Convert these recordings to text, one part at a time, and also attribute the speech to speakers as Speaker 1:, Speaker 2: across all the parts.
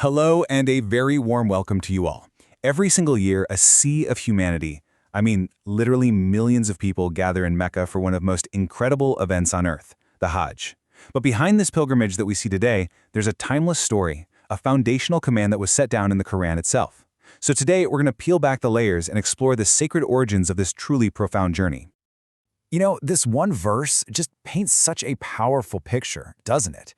Speaker 1: Hello and a very warm welcome to you all. Every single year, a sea of humanity, literally millions of people gather in Mecca for one of the most incredible events on earth, the Hajj. But behind this pilgrimage that we see today, there's a timeless story, a foundational command that was set down in the Quran itself. So today, we're going to peel back the layers and explore the sacred origins of this truly profound journey.
Speaker 2: This one verse just paints such a powerful picture, doesn't it?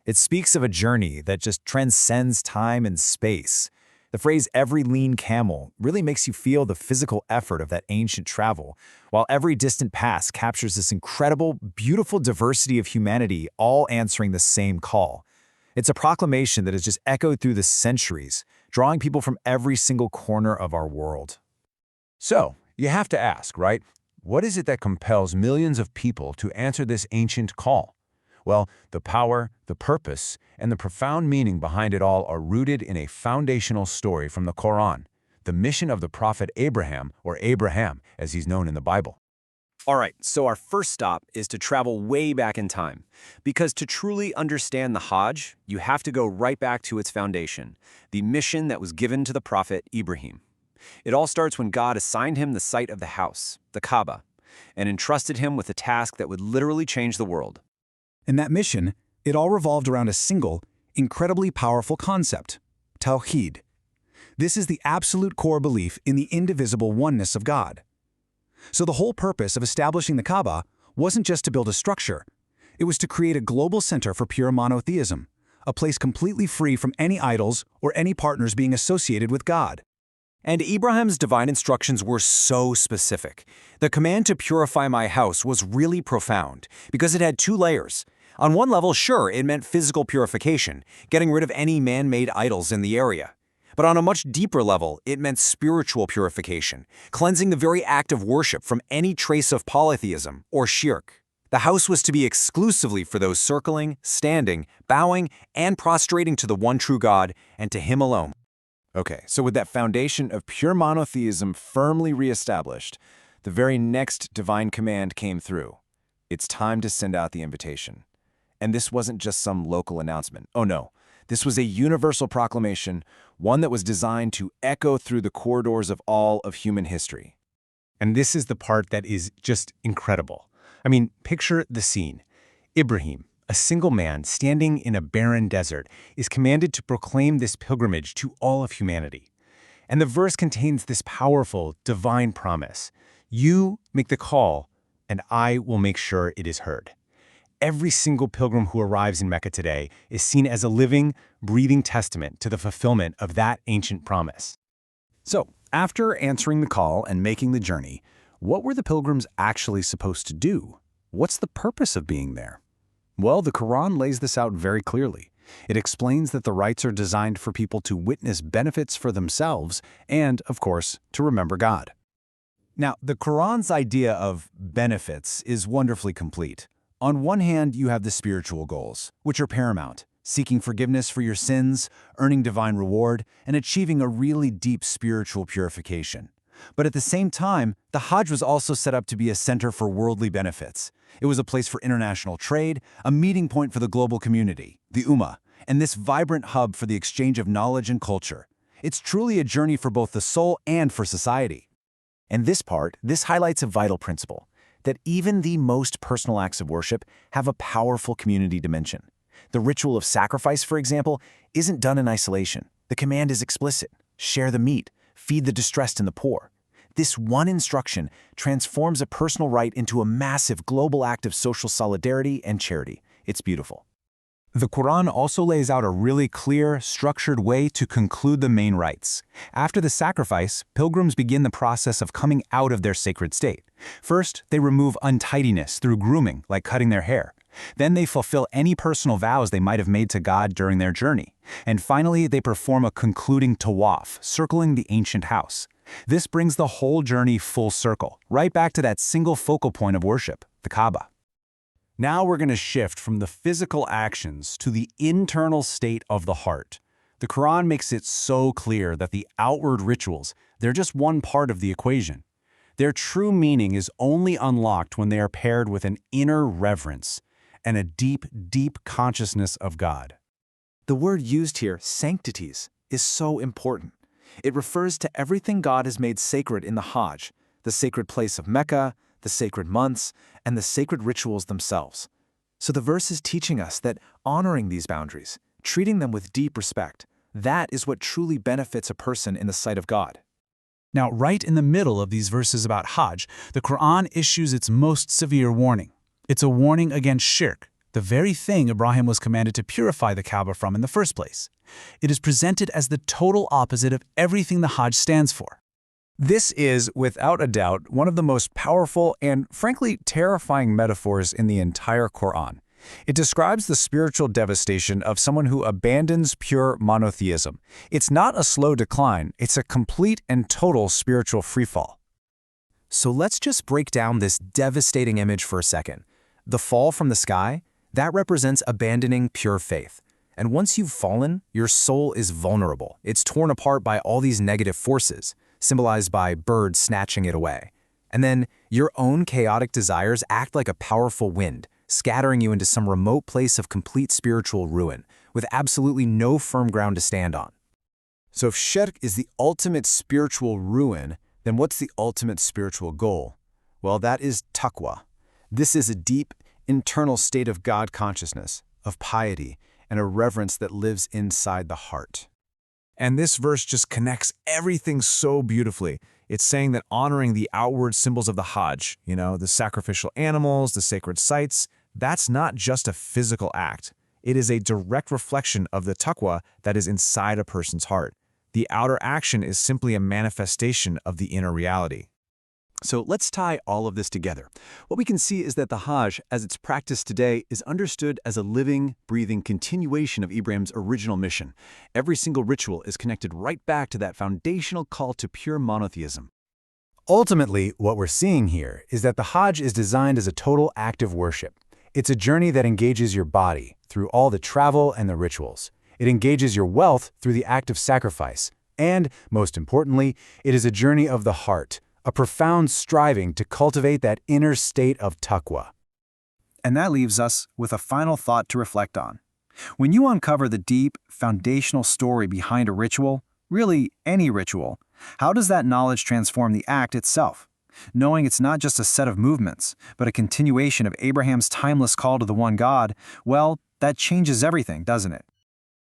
Speaker 2: It speaks of a journey that just transcends time and space. The phrase "every lean camel" really makes you feel the physical effort of that ancient travel, while every distant pass captures this incredible, beautiful diversity of humanity all answering the same call. It's a proclamation that has just echoed through the centuries, drawing people from every single corner of our world.
Speaker 3: So, you have to ask, right? What is it that compels millions of people to answer this ancient call? Well, the power, the purpose, and the profound meaning behind it all are rooted in a foundational story from the Quran, the mission of the Prophet Abraham, or Abraham, as he's known in the Bible.
Speaker 4: All right, so our first stop is to travel way back in time. Because to truly understand the Hajj, you have to go right back to its foundation, the mission that was given to the Prophet Ibrahim. It all starts when God assigned him the site of the house, the Kaaba, and entrusted him with a task that would literally change the world.
Speaker 1: In that mission, it all revolved around a single, incredibly powerful concept, Tawheed. This is the absolute core belief in the indivisible oneness of God. So the whole purpose of establishing the Kaaba wasn't just to build a structure. It was to create a global center for pure monotheism, a place completely free from any idols or any partners being associated with God.
Speaker 4: And Ibrahim's divine instructions were so specific. The command to purify my house was really profound because it had two layers. On one level, sure, it meant physical purification, getting rid of any man-made idols in the area. But on a much deeper level, it meant spiritual purification, cleansing the very act of worship from any trace of polytheism or shirk. The house was to be exclusively for those circling, standing, bowing, and prostrating to the one true God and to Him alone.
Speaker 2: Okay, so with that foundation of pure monotheism firmly reestablished, the very next divine command came through. It's time to send out the invitation. And this wasn't just some local announcement. Oh no, this was a universal proclamation, one that was designed to echo through the corridors of all of human history.
Speaker 3: And this is the part that is just incredible. Picture the scene. Ibrahim, a single man standing in a barren desert, is commanded to proclaim this pilgrimage to all of humanity. And the verse contains this powerful, divine promise. You make the call, and I will make sure it is heard. Every single pilgrim who arrives in Mecca today is seen as a living, breathing testament to the fulfillment of that ancient promise.
Speaker 1: So, after answering the call and making the journey, what were the pilgrims actually supposed to do? What's the purpose of being there? Well, the Quran lays this out very clearly. It explains that the rites are designed for people to witness benefits for themselves and, of course, to remember God. Now, the Quran's idea of benefits is wonderfully complete. On one hand, you have the spiritual goals, which are paramount, seeking forgiveness for your sins, earning divine reward, and achieving a really deep spiritual purification. But at the same time, the Hajj was also set up to be a center for worldly benefits. It was a place for international trade, a meeting point for the global community, the Ummah, and this vibrant hub for the exchange of knowledge and culture. It's truly a journey for both the soul and for society. And this highlights a vital principle, that even the most personal acts of worship have a powerful community dimension. The ritual of sacrifice, for example, isn't done in isolation. The command is explicit. Share the meat, feed the distressed and the poor. This one instruction transforms a personal rite into a massive global act of social solidarity and charity. It's beautiful. The Quran also lays out a really clear, structured way to conclude the main rites. After the sacrifice, pilgrims begin the process of coming out of their sacred state. First, they remove untidiness through grooming, like cutting their hair. Then they fulfill any personal vows they might have made to God during their journey. And finally, they perform a concluding tawaf, circling the ancient house. This brings the whole journey full circle, right back to that single focal point of worship, the Kaaba. Now we're going to shift from the physical actions to the internal state of the heart. The Quran makes it so clear that the outward rituals, they're just one part of the equation. Their true meaning is only unlocked when they are paired with an inner reverence and a deep, deep consciousness of God.
Speaker 2: The word used here, sanctities, is so important. It refers to everything God has made sacred in the Hajj, the sacred place of Mecca, the sacred months, and the sacred rituals themselves. So the verse is teaching us that honoring these boundaries, treating them with deep respect, that is what truly benefits a person in the sight of God.
Speaker 5: Now, right in the middle of these verses about Hajj, the Quran issues its most severe warning. It's a warning against shirk, the very thing Ibrahim was commanded to purify the Kaaba from in the first place. It is presented as the total opposite of everything the Hajj stands for.
Speaker 1: This is, without a doubt, one of the most powerful and, frankly, terrifying metaphors in the entire Quran. It describes the spiritual devastation of someone who abandons pure monotheism. It's not a slow decline, it's a complete and total spiritual freefall.
Speaker 2: So let's just break down this devastating image for a second. The fall from the sky, that represents abandoning pure faith. And once you've fallen, your soul is vulnerable. It's torn apart by all these negative forces, symbolized by birds snatching it away. And then your own chaotic desires act like a powerful wind, scattering you into some remote place of complete spiritual ruin, with absolutely no firm ground to stand on.
Speaker 1: So if shirk is the ultimate spiritual ruin, then what's the ultimate spiritual goal? Well, that is taqwa. This is a deep, internal state of God consciousness, of piety, and a reverence that lives inside the heart.
Speaker 2: And this verse just connects everything so beautifully. It's saying that honoring the outward symbols of the Hajj, the sacrificial animals, the sacred sites, that's not just a physical act. It is a direct reflection of the taqwa that is inside a person's heart. The outer action is simply a manifestation of the inner reality.
Speaker 1: So let's tie all of this together. What we can see is that the Hajj, as it's practiced today, is understood as a living, breathing continuation of Ibrahim's original mission. Every single ritual is connected right back to that foundational call to pure monotheism. Ultimately, what we're seeing here is that the Hajj is designed as a total act of worship. It's a journey that engages your body through all the travel and the rituals. It engages your wealth through the act of sacrifice. And, most importantly, it is a journey of the heart, a profound striving to cultivate that inner state of taqwa.
Speaker 5: And that leaves us with a final thought to reflect on. When you uncover the deep, foundational story behind a ritual, really any ritual, how does that knowledge transform the act itself? Knowing it's not just a set of movements, but a continuation of Abraham's timeless call to the one God, well, that changes everything, doesn't it?